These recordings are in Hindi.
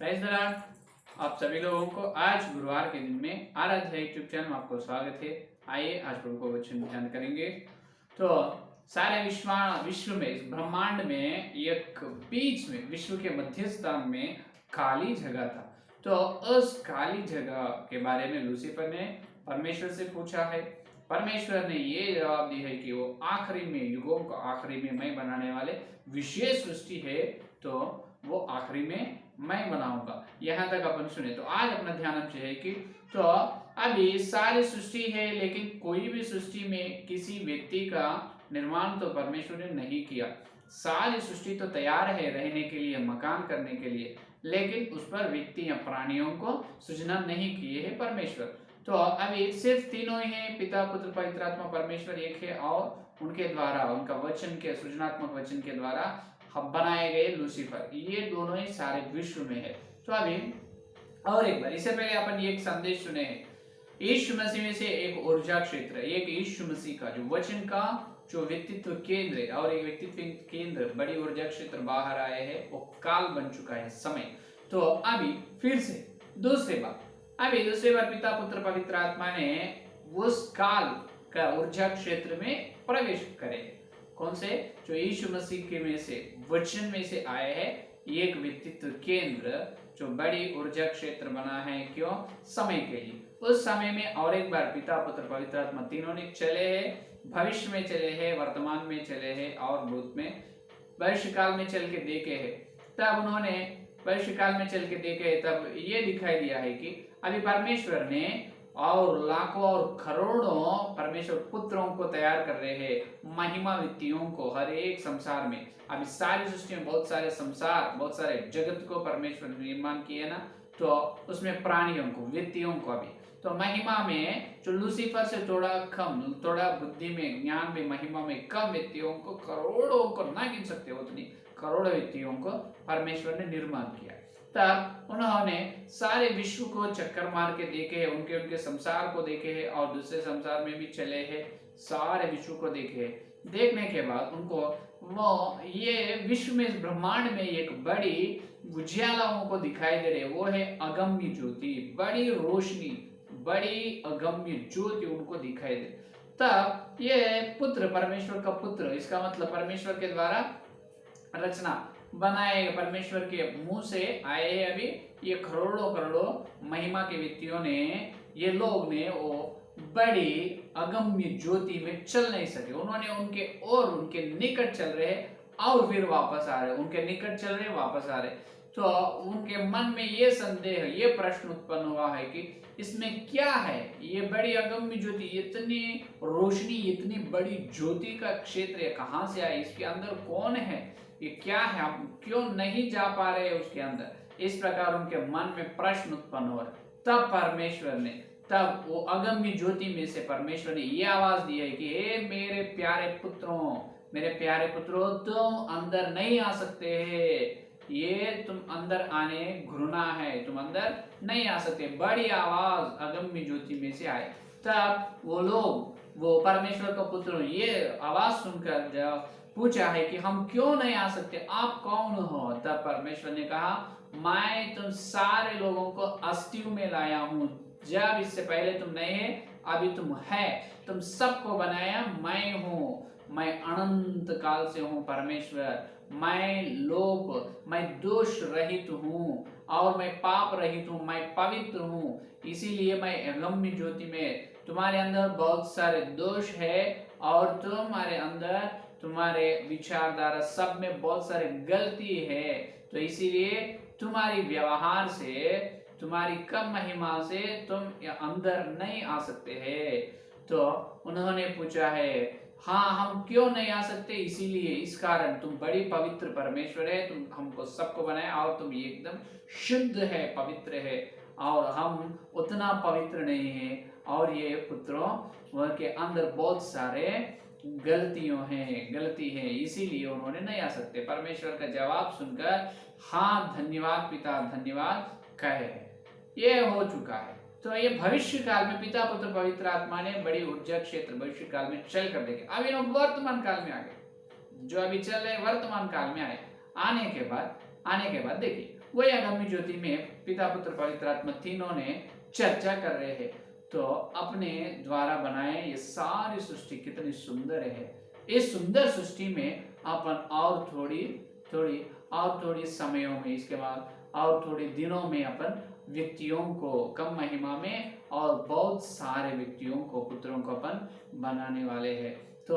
Praise the Lord. आप सभी लोगों को आज गुरुवार के दिन में आराध्या यूट्यूब चैनल में आपको स्वागत है। आइए आज प्रभु को वचन ध्यान करेंगे। तो सारे विश्व में, इस ब्रह्मांड में एक बीच में, विश्व के मध्य स्थान में खाली जगह था। तो उस खाली जगह के बारे में लूसीफर ने परमेश्वर से पूछा है। परमेश्वर ने ये जवाब दी है कि वो आखिरी में, युगों को आखिरी में मैं बनाने वाले विशेष सृष्टि है, तो वो आखिरी में मैं बनाऊंगा। यहाँ तक अपन सुने। तो आज अपना ध्यान हमसे है कि तो अभी सारी सृष्टि है, लेकिन कोई भी सृष्टि में किसी व्यक्ति का निर्माण तो परमेश्वर ने नहीं किया। सारी सृष्टि तो तैयार है रहने के लिए, मकान करने के लिए, लेकिन उस पर व्यक्ति या प्राणियों को सृजना नहीं किए है परमेश्वर। तो अभी सिर्फ तीनों ही हैं, पिता पुत्र पवित्र आत्मा परमेश्वर एक है, और उनके द्वारा, उनका वचन के, सृजनात्मक वचन के द्वारा हम बनाए गए लूसीफर, ये दोनों ही सारे विश्व में है। तो अभी और एक बार, इससे पहले अपन ये एक संदेश सुने हैं, यीशु मसीह में से एक ऊर्जा क्षेत्र, एक यीशु मसीह का जो वचन का जो व्यक्तित्व केंद्र है, और एक व्यक्तित्व केंद्र बड़ी ऊर्जा क्षेत्र बाहर आए हैं, वो काल बन चुका है, समय। तो अभी फिर से दूसरी बार पिता पुत्र पवित्र आत्मा ने उस काल का ऊर्जा क्षेत्र में प्रवेश करे। कौन से? जो यीशु मसीह के में से, वचन में से आए हैं, एक व्यक्तित्व केंद्र जो बड़ी ऊर्जा क्षेत्र बना है। क्यों? समय के लिए। उस समय में और एक बार पिता पुत्र पवित्र आत्मा तीनों ने चले हैं, भविष्य में चले हैं, वर्तमान में चले हैं और भूत में, भविष्य काल में चल के देखे हैं। तब उन्होंने भविष्य काल में चल के देखे, तब ये दिखाई दिया है कि अभी परमेश्वर ने और लाखों और करोड़ों परमेश्वर पुत्रों को तैयार कर रहे हैं, महिमा व्यक्तियों को हर एक संसार में। अभी सारी सृष्टि में बहुत सारे संसार, बहुत सारे जगत को परमेश्वर ने निर्माण किए ना, तो उसमें प्राणियों को, व्यक्तियों को अभी तो महिमा में जो लूसीफर से थोड़ा कम, थोड़ा बुद्धि में, ज्ञान में, महिमा में कम व्यक्तियों को, करोड़ों को ना गिन सकते उतनी करोड़ों व्यक्तियों को परमेश्वर ने निर्माण किया। तब उन्होंने सारे विश्व को चक्कर मार के देखे हैं, उनके उनके संसार को देखे हैं, और दूसरे संसार में भी चले हैं, सारे विश्व को देखे हैं। देखने के बाद उनको वो ये विश्व में, इस ब्रह्मांड में एक बड़ी उजियालाओं को दिखाई दे रहे, वो है अगम्य ज्योति, बड़ी रोशनी, बड़ी अगम्य ज्योति उनको दिखाई दे। तब ये पुत्र, परमेश्वर का पुत्र, इसका मतलब परमेश्वर के द्वारा रचना बनाए, परमेश्वर के मुंह से आए हैं अभी ये करोड़ों करोड़ों महिमा के व्यक्तियों ने, ये लोग ने वो बड़ी अगम्य ज्योति में चल नहीं सके। उन्होंने उनके और उनके निकट चल रहे और फिर वापस आ रहे, उनके निकट चल रहे वापस आ रहे। तो उनके मन में ये संदेह, ये प्रश्न उत्पन्न हुआ है कि इसमें क्या है? ये बड़ी अगम्य ज्योति, इतनी रोशनी, इतनी बड़ी ज्योति का क्षेत्र है, कहाँ से आई? इसके अंदर कौन है? ये क्या है? हम क्यों नहीं जा पा रहे उसके अंदर? इस प्रकार उनके मन में प्रश्न उत्पन्न हो रहे। तब परमेश्वर ने, तब वो अगम्य ज्योति में से परमेश्वर ने ये आवाज दी है कि हे मेरे प्यारे पुत्रों, मेरे प्यारे पुत्रों, तुम अंदर नहीं आ सकते हैं, ये तुम अंदर आने घृणा है, तुम अंदर नहीं आ सकते। बड़ी आवाज अगम्य ज्योति में से आए। तब वो लोग, वो परमेश्वर का पुत्र, ये आवाज सुनकर जब पूछा है कि हम क्यों नहीं आ सकते, आप कौन हो? तब परमेश्वर ने कहा, मैं तुम सारे लोगों को अस्तित्व में लाया हूं, जब इससे पहले तुम नहीं है, अभी तुम है, तुम सबको बनाया मैं हूं। मैं अनंत काल से हूं परमेश्वर, मैं लोप, मैं दोष रहित हूं, और मैं पाप रहित हूं, मैं पवित्र हूं। इसीलिए मैं अगम्य ज्योति में, तुम्हारे अंदर बहुत सारे दोष है, और तुम्हारे अंदर, तुम्हारे विचारधारा सब में बहुत सारे गलती है, तो इसीलिए तुम्हारी व्यवहार से, तुम्हारी कम महिमा से तुम अंदर नहीं आ सकते हैं। तो उन्होंने पूछा है, हाँ हम क्यों नहीं आ सकते? इसीलिए, इस कारण, तुम बड़ी पवित्र परमेश्वर है, तुम हमको सबको बनाया, और तुम एकदम शुद्ध है, पवित्र है, और हम उतना पवित्र नहीं है, और ये पुत्रों उनके अंदर बहुत सारे गलती है, इसीलिए उन्होंने नहीं आ सकते। परमेश्वर का जवाब सुनकर हाँ धन्यवाद पिता, धन्यवाद कहे, ये हो चुका है। तो ये भविष्य काल में पिता पुत्र पवित्र आत्मा ने बड़ी ऊर्जा क्षेत्र भविष्य काल में चल कर देखे। अभी लोग वर्तमान काल में आ गए, जो अभी चल रहे वर्तमान काल में आए। आने के बाद देखिए, वही आगामी ज्योति में पिता पुत्र पवित्र आत्मा तीनों ने चर्चा कर रहे हैं। तो अपने द्वारा बनाए ये सारी सृष्टि कितनी सुंदर है। इस सुंदर सृष्टि में अपन और थोड़ी समयों में, इसके बाद और थोड़े दिनों में अपन व्यक्तियों को कम महिमा में और बहुत सारे व्यक्तियों को, पुत्रों को अपन बनाने वाले हैं। तो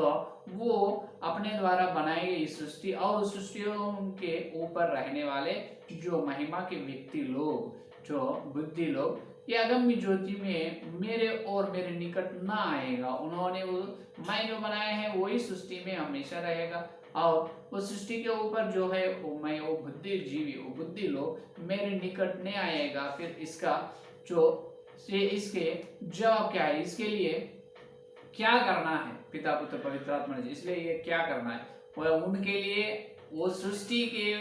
वो अपने द्वारा बनाई गई सृष्टि और सृष्टियों के ऊपर रहने वाले जो महिमा के व्यक्ति लोग, जो बुद्धि लोग, ये अगम्य ज्योति में मेरे और मेरे निकट ना आएगा। उन्होंने वो, मैं जो बनाए हैं वही सृष्टि में हमेशा रहेगा और उस सृष्टि के ऊपर जो है वो मैं, वो बुद्धिजीवी, वो बुद्धि लोग मेरे निकट नहीं आएगा। फिर इसका जो इसके जवाब क्या है, इसके लिए क्या करना है पिता पुत्र पवित्र आत्मा ने, इसलिए ये क्या करना है, वो उनके लिए वो सृष्टि के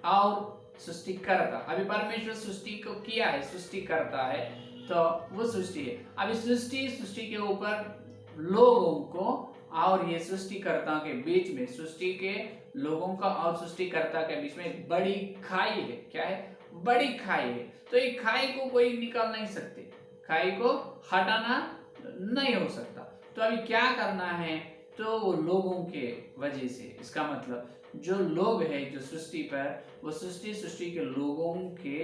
और सृष्टि करता। अभी परमेश्वर सृष्टि को किया है, सृष्टि करता है, तो वो सृष्टि है। अभी सृष्टि के ऊपर लोगों को और ये सृष्टिकर्ता के बीच में, सृष्टि के लोगों का और सृष्टिकर्ता के बीच में एक बड़ी खाई है। क्या है? बड़ी खाई है। तो ये खाई को कोई निकाल नहीं सकते, खाई को हटाना नहीं हो सकता। तो अभी क्या करना है, तो वो लोगों के वजह से, इसका मतलब जो लोग हैं जो सृष्टि पर, वो सृष्टि के लोगों के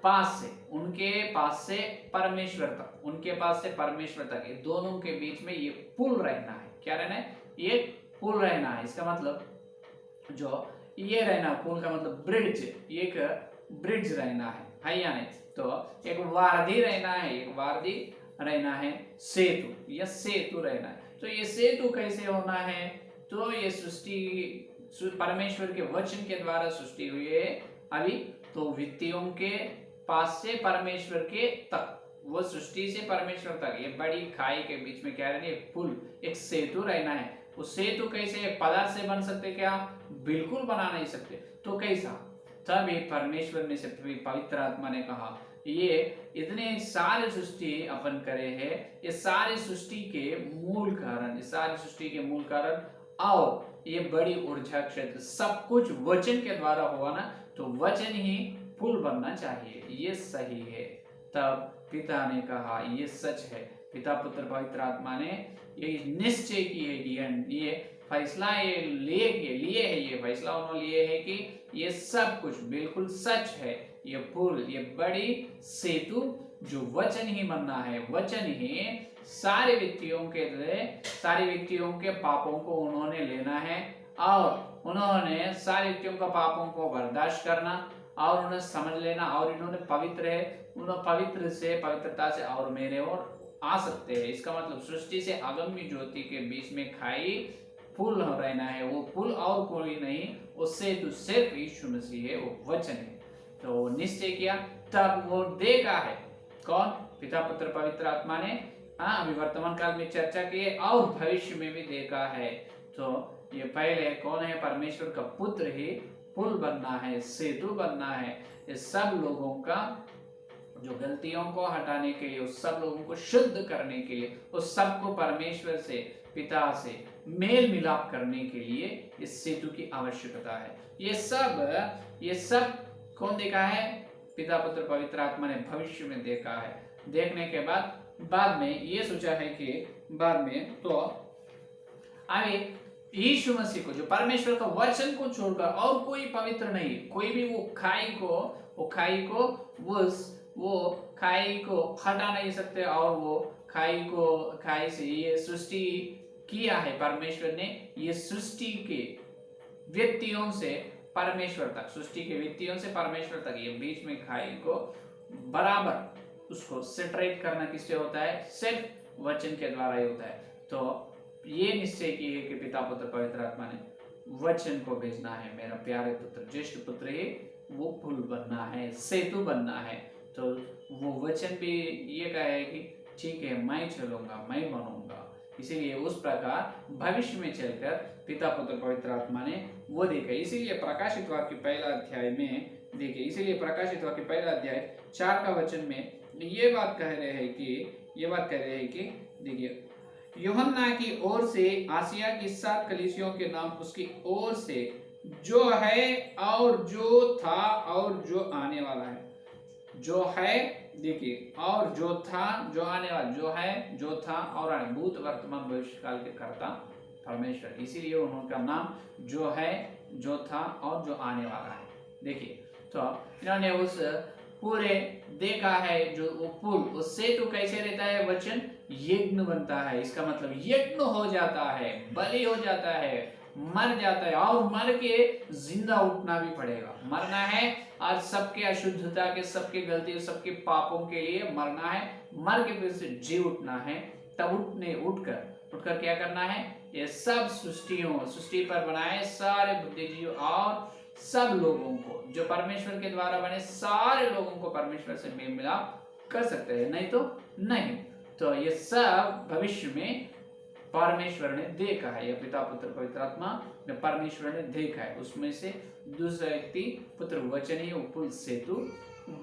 पास से, उनके पास से परमेश्वर तक, उनके पास से परमेश्वर तक, ये दोनों के बीच में ये पुल रहना है। क्या रहना है? ये पुल रहना है। इसका मतलब जो ये रहना, पुल का मतलब ब्रिज, एक ब्रिज रहना है या नहीं? तो एक वारधी रहना है, एक वारधी रहना है, सेतु या सेतु रहना है। तो ये सेतु कैसे होना है? तो ये सृष्टि परमेश्वर के वचन के द्वारा सृष्टि हुई है अभी। तो व्यक्तियों के पास से परमेश्वर के तक, वो सृष्टि से परमेश्वर तक, ये बड़ी खाई के बीच में क्या रहना है? पुल, एक सेतु रहना है। वो सेतु कैसे? पदार्थ से बन सकते क्या? बिल्कुल बना नहीं सकते। तो कैसा? तब एक परमेश्वर ने से पवित्र आत्मा ने कहा, ये इतने सारे सृष्टि अपन करे हैं, ये सारे सृष्टि के मूल कारण, इस सारी सृष्टि के मूल कारण और ये बड़ी ऊर्जा क्षेत्र सब कुछ वचन के द्वारा हुआ ना, तो वचन ही पुल बनना चाहिए, ये सही है। तब पिता ने कहा ये सच है। पिता पुत्र पवित्र आत्मा ने ये निश्चय की है कि ये फैसला ये लिए है, ये फैसला उन्होंने लिए है कि ये सब कुछ बिल्कुल सच है। ये पुल, ये बड़ी सेतु जो वचन ही बनना है, वचन ही सारे व्यक्तियों के पापों को उन्होंने लेना है और उन्होंने सारे व्यक्तियों का पापों को बर्दाश्त करना और उन्हें समझ लेना। और इन्होंने पवित्र है, उन्होंने पवित्रता से और मेरे और आ सकते हैं। इसका मतलब सृष्टि से अगम्य ज्योति के बीच में खाई पुल रहना है। वो पुल और कोई नहीं, उससे तो सिर्फ यीशु मसीह है, वो वचन है। तो वो निश्चय किया, तब वो देखा है कौन? पिता पुत्र पवित्र आत्मा ने अभी वर्तमान काल में चर्चा की है और भविष्य में भी देखा है। तो ये पहले कौन है? परमेश्वर का पुत्र ही पुल बनना है, सेतु बनना है। ये सब लोगों का जो गलतियों को हटाने के लिए, उस सब लोगों को शुद्ध करने के लिए, उस सबको परमेश्वर से, पिता से मेल मिलाप करने के लिए इस सेतु की आवश्यकता है। ये सब कौन देखा है? पिता पुत्र पवित्र आत्मा ने भविष्य में देखा है। देखने के बाद में ये सोचा है कि बाद में तो अभी यीशु मसीह को, जो परमेश्वर का वचन को छोड़कर और कोई पवित्र नहीं, कोई भी वो खाई को हटा नहीं सकते। और वो खाई से ये सृष्टि किया है परमेश्वर ने, ये सृष्टि के व्यक्तियों से परमेश्वर तक, सृष्टि के व्यक्तियों से परमेश्वर तक, ये बीच में खाई को बराबर उसको सेपरेट करना किससे होता है? सिर्फ वचन के द्वारा ही होता है। तो ये निश्चय की है कि पिता पुत्र पवित्र आत्मा ने वचन को भेजना है, मेरा प्यारे पुत्र, ज्येष्ठ पुत्र ही वो पुल बनना है, सेतु बनना है। तो वो वचन भी ये कहा है कि ठीक है, मैं चलूंगा, मैं बनूंगा। इसीलिए उस प्रकार भविष्य में चलकर पिता पुत्र पवित्र आत्मा ने वो देखा। इसीलिए प्रकाशित वाक्य पहला अध्याय में देखिए, इसीलिए प्रकाशित वाक्य पहला अध्याय 4 का वचन में ये बात कह रहे हैं कि देखिए, यूहन्ना की ओर से आसिया की 7 कलीसियों के नाम उसकी ओर से जो है और जो था और जो आने वाला है। जो है, देखिए, और जो था, जो आने वाला, जो है, जो था और आने, भूत वर्तमान भविष्य काल के कर्ता परमेश्वर, इसीलिए उनका नाम जो है, जो था और जो आने वाला है। देखिए, तो इन्होंने उस पूरे देखा है, जो वो पुल, उस सेतु कैसे रहता है, वचन यज्ञ बनता है। इसका मतलब यज्ञ हो जाता है, बलि हो जाता है, मर जाता है, और मर के जिंदा उठना भी पड़ेगा। मरना है और सबके अशुद्धता के, सबके गलती, सबके पापों के लिए मरना है, मर के फिर से जी उठना है। तब उठकर क्या करना है, ये सब सृष्टि पर बनाए सारे बुद्धिजीव और सब लोगों को, जो परमेश्वर के द्वारा बने सारे लोगों को परमेश्वर से मेल मिलाप कर सकते हैं, नहीं तो नहीं। तो ये सब भविष्य में परमेश्वर ने देखा है, यह पिता पुत्र पवित्र आत्मा ने परमेश्वर ने देखा है। उसमें से दूसरा व्यक्ति पुत्र वचन ही पुल सेतु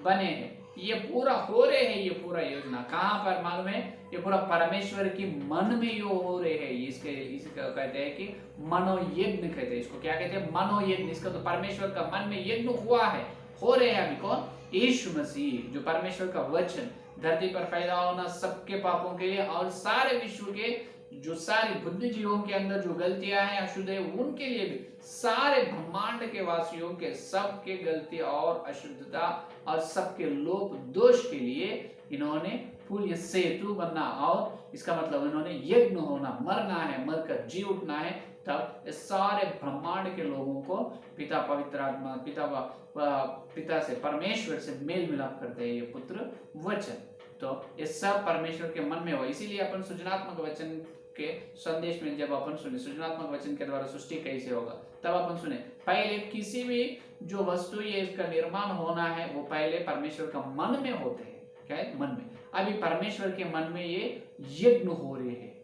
बने हैं। ये पूरा हो रहे हैं, ये पूरा योजना कहाँ पर मालूम है, ये पूरा परमेश्वर की मन में यो हो रहे हैं। इसका कहते हैं कि मनोयज्ञ कहते हैं, इसको क्या कहते हैं, मनोयज्ञ। इसका तो परमेश्वर का मन में यज्ञ हुआ है, हो रहे हैं अभी। कौन, यीशु मसीह, जो परमेश्वर का वचन धरती पर पैदा होना सबके पापों के लिए, और सारे विश्व के जो सारी बुद्धिजीवों के अंदर जो गलतियां हैं, अशुद्ध है, उनके लिए भी, सारे ब्रह्मांड के वासियों के सबके गलती और अशुद्धता और सबके लोप दोष के लिए इन्होंने पुल सेतु बनना, और इसका मतलब इन्होंने यज्ञ होना, मरना है, मरकर जी उठना है। तब इस सारे ब्रह्मांड के लोगों को पिता पवित्र आत्मा, पिता से, परमेश्वर से मेल मिलाप करते हैं ये पुत्र वचन। तो ये सब परमेश्वर के मन में हो। इसीलिए अपन सृजनात्मक वचन के संदेश में जब अपन सुने सृजनात्मक वचन के द्वारा सृष्टि कैसे होगा, तब अपन सुने पहले किसी भी जो वस्तु ये इसका निर्माण होना है, वो पहले परमेश्वर का मन में होते हैं। क्या है, मन में। अभी परमेश्वर के मन में ये यज्ञ हो रहे हैं,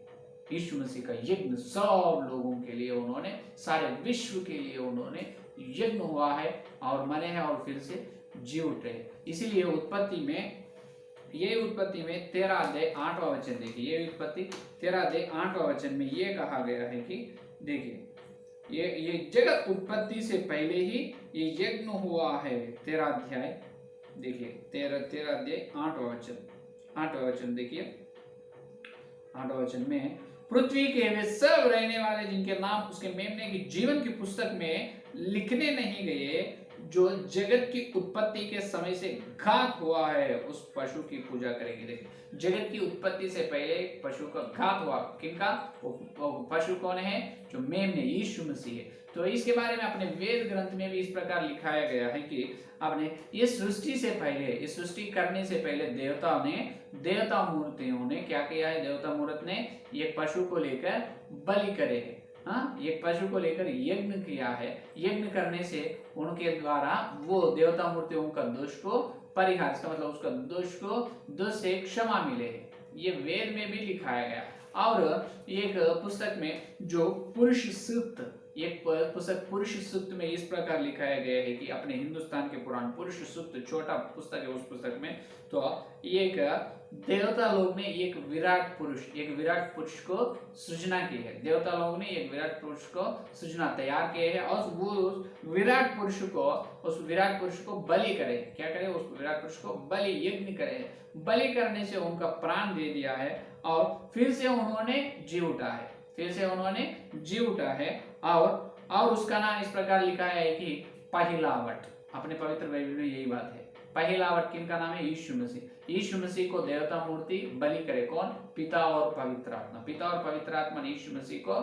यीशु मसीह का यज्ञ सब लोगों के लिए, उन्होंने सारे विश्व के लिए उन्होंने यज्ञ हुआ है, और मरे हैं और फिर से जी उठे हैं। इसीलिए उत्पत्ति में 13 अध्याय 8वां वचन देखिए, ये उत्पत्ति 13 अध्याय 8वां वचन में ये कहा गया है कि देखिए ये जगत उत्पत्ति से पहले ही ये यज्ञ हुआ है। 13 अध्याय देखिए, 13 अध्याय 8वां वचन देखिए, 8वां वचन में, पृथ्वी के वे सब रहने वाले जिनके नाम उसके मेमने की जीवन की पुस्तक में लिखने नहीं गए, जो जगत की उत्पत्ति के समय से घात हुआ है, उस पशु की पूजा करेंगे। देखिए, जगत की उत्पत्ति से पहले पशु का घात हुआ, किनका, वो पशु कौन है, जो मेमने, यीशु मसीह है। तो इसके बारे में अपने वेद ग्रंथ में भी इस प्रकार लिखाया गया है कि आपने इस सृष्टि से पहले, इस सृष्टि करने से पहले देवता मूर्तियों ने क्या किया है, देवता मूर्त ने एक पशु को लेकर बलि करे है। हाँ, एक पशु को लेकर यज्ञ किया है। यज्ञ करने से उनके द्वारा वो देवता मूर्तियों का दोष को परिहार, इसका मतलब उसका दोष से क्षमा मिले है। ये वेद में भी लिखाया गया। और एक पुस्तक में जो पुरुष सूक्त, एक पुस्तक पुरुष सूक्त में इस प्रकार लिखाया गया है कि अपने हिंदुस्तान के पुराण पुरुष सूक्त छोटा पुस्तक है, उस पुस्तक में तो एक देवता लोग ने एक विराट पुरुष को सृजना की है। देवता लोग ने एक विराट पुरुष को सृजना तैयार किए है, और वो उस विराट पुरुष को बलि करे। क्या करे, उस विराट पुरुष को बलि यज्ञ करे। बलि करने से उनका प्राण दे दिया है, और फिर से उन्होंने जी उठा है। और उसका नाम इस प्रकार लिखा है कि पहिलावट। अपने पवित्र बाइबल में यही बात है। पहिलावट किनका नाम है, यीशु मसीह को देवता मूर्ति बलि करे। कौन, पिता और पवित्र आत्मा ने यीशु मसीह को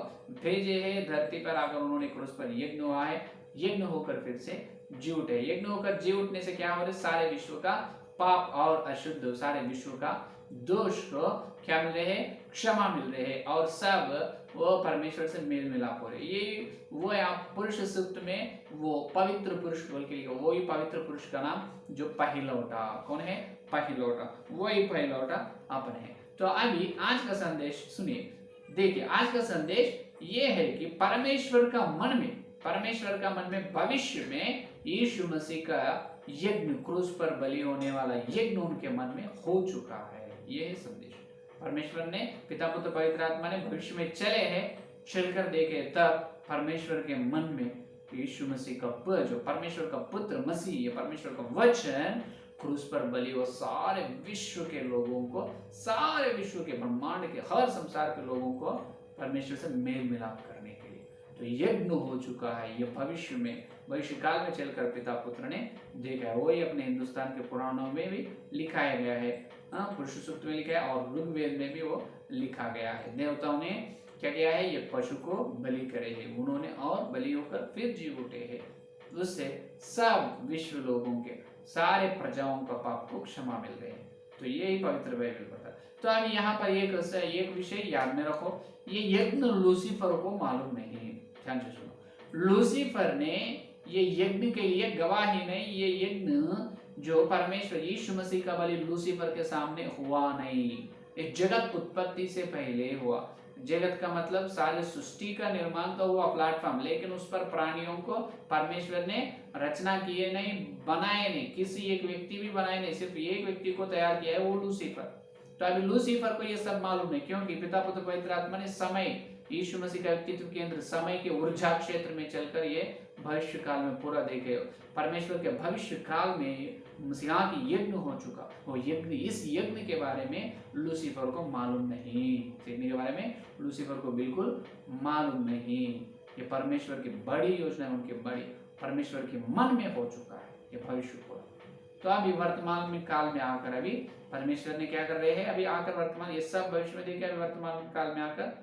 भेजे है धरती पर आकर, उन्होंने क्रूस पर यज्ञ हुआ है, यज्ञ होकर फिर से जी उठे। यज्ञ होकर जी उठने से क्या हो रहा है, सारे विश्व का पाप और अशुद्ध, सारे विश्व का दोष को क्या मिल रहे हैं, क्षमा मिल रहे हैं, और सब वो परमेश्वर से मेल मिलाप हो रहे। ये वो है आप पुरुष सूक्त में वो पवित्र पुरुष बोल के लिखो, वही पवित्र पुरुष का नाम जो पहिलौठा। कौन है, पहिलौठा, वही पहिलौठा अपन है। तो अभी आज का संदेश सुनिए। देखिए, आज का संदेश ये है कि परमेश्वर का मन में भविष्य में यीशु मसीह का यज्ञ, क्रूस पर बलि होने वाला यज्ञ उनके मन में हो चुका है। ये है संदेश। परमेश्वर ने, पिता पुत्र पवित्र आत्मा ने भविष्य में चले हैं, चलकर देखे, तब परमेश्वर के मन में यीशु मसीह का जो परमेश्वर का पुत्र मसीह, ये परमेश्वर का वचन क्रूस पर बलि और सारे विश्व के लोगों को, सारे विश्व के ब्रह्मांड के हर संसार के लोगों को परमेश्वर से मेल मिलाप करने के लिए तो यज्ञ हो चुका है। ये भविष्य में, भविष्य काल में चलकर पिता पुत्र ने देखा है। वही अपने हिंदुस्तान के पुराणों में भी लिखाया गया है, पुरुष सूक्त में लिखा है और ऋग्वेद में भी वो लिखा गया है। देवताओं ने क्या किया है, ये पशु को बलि करे है उन्होंने और बलि होकर फिर जी उठे है। उससे सब विश्व लोगों के, सारे प्रजाओं का पाप को क्षमा मिल रहे हैं। तो यही पवित्र बाइबल बताता है। तो अब यहाँ पर एक विषय याद में रखो, ये यज्ञ लूसीफर को मालूम नहीं। ध्यान से सुनो, लूसीफर ने ये यज्ञ के लिए गवाही नहीं, ये यज्ञ जो परमेश्वर यीशु मसीह का बलि लूसीफर के सामने हुआ नहीं। इस जगत उत्पत्ति से पहले हुआ। जगत का मतलब सारे सृष्टि का निर्माण तो हुआ प्लेटफॉर्म, लेकिन उस पर प्राणियों को परमेश्वर ने रचना किए नहीं, बनाए नहीं, किसी एक व्यक्ति भी बनाए नहीं, सिर्फ एक व्यक्ति को तैयार किया है, वो लूसीफर। तो अभी लूसीफर को ये सब मालूम नहीं, क्योंकि पिता पुत्र पवित्र आत्मा ने समय, यीशु मसीह का व्यक्तित्व केंद्र समय के ऊर्जा क्षेत्र में चलकर ये भविष्य काल में पूरा देखे। परमेश्वर के भविष्य काल में मसीहा की यज्ञ हो चुका, वो यज्ञ, इस यज्ञ के बारे में लूसीफर को मालूम नहीं। यज्ञ के बारे में लूसीफर को बिल्कुल मालूम नहीं। ये परमेश्वर की बड़ी योजना, उनके बड़ी परमेश्वर के मन में हो चुका है ये भविष्य पूरा। तो अभी वर्तमान में काल में आकर अभी परमेश्वर ने क्या कर रहे हैं, अभी आकर वर्तमान, ये सब भविष्य में देखे, अभी वर्तमान काल में आकर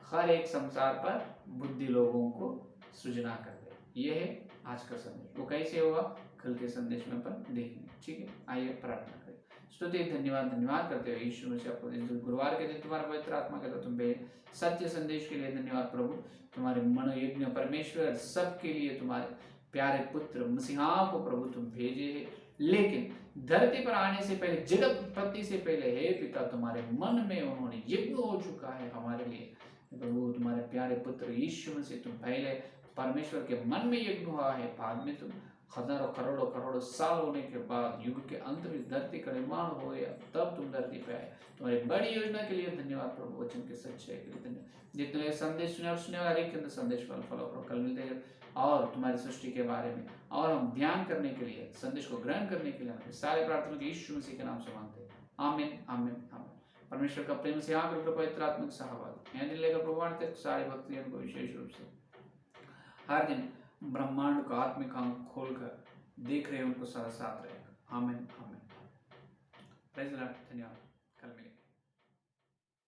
हर एक संसार पर बुद्धि लोगों को सृजना कर रहे। ये है आज का संदेश। वो कैसे होगा कल के संदेश में अपन देखेंगे। ठीक है, आइए प्रार्थना करें। स्तुति धन्यवाद करते हुए यीशु मसीह आपको गुरुवार के दिन तुम्हारा पवित्र आत्मा के द्वारा तुम सत्य संदेश के लिए धन्यवाद प्रभु। तुम्हारे मनोयज्ञ परमेश्वर सबके लिए तुम्हारे प्यारे पुत्र मसीहा को प्रभु तुम भेजे है, लेकिन धरती पर आने से पहले, जगत उत्पत्ति से पहले हे पिता तुम्हारे मन में उन्होंने यज्ञ हो चुका है हमारे लिए प्रभु। तुम्हारे प्यारे पुत्र यीशु मसीह तुम पहले परमेश्वर के मन में यज्ञ हुआ है, बाद में तुम हजारों करोड़ों साल होने के बाद युग के अंत में धरती का निर्माण हो गया, तब तुम धरती पे आए। तुम्हारी बड़ी योजना के लिए धन्यवाद प्रभु, वचन के सच्चाई के लिए धन्यवाद। जितने संदेश सुने और सुने और हर एक के अंदर संदेश फॉलो कल मिलते हैं और तुम्हारी सृष्टि के बारे में और हम ध्यान करने के लिए, संदेश को ग्रहण करने के लिए सारे प्रार्थना के यीशु मसीह के नाम से मांगते हैं। आमीन आमीन आमीन। परमेश्वर का प्रेम से यहाँ पर पवित्र आत्मिक सहभाग यहाँ लेकर प्रभु सारे भक्तियों को विशेष रूप से हर दिन ब्रह्मांड का आत्मिक आंख खोलकर देख रहे हैं, उनको साथ रहेगा। आमीन आमीन। Praise the Lord. धन्यवाद।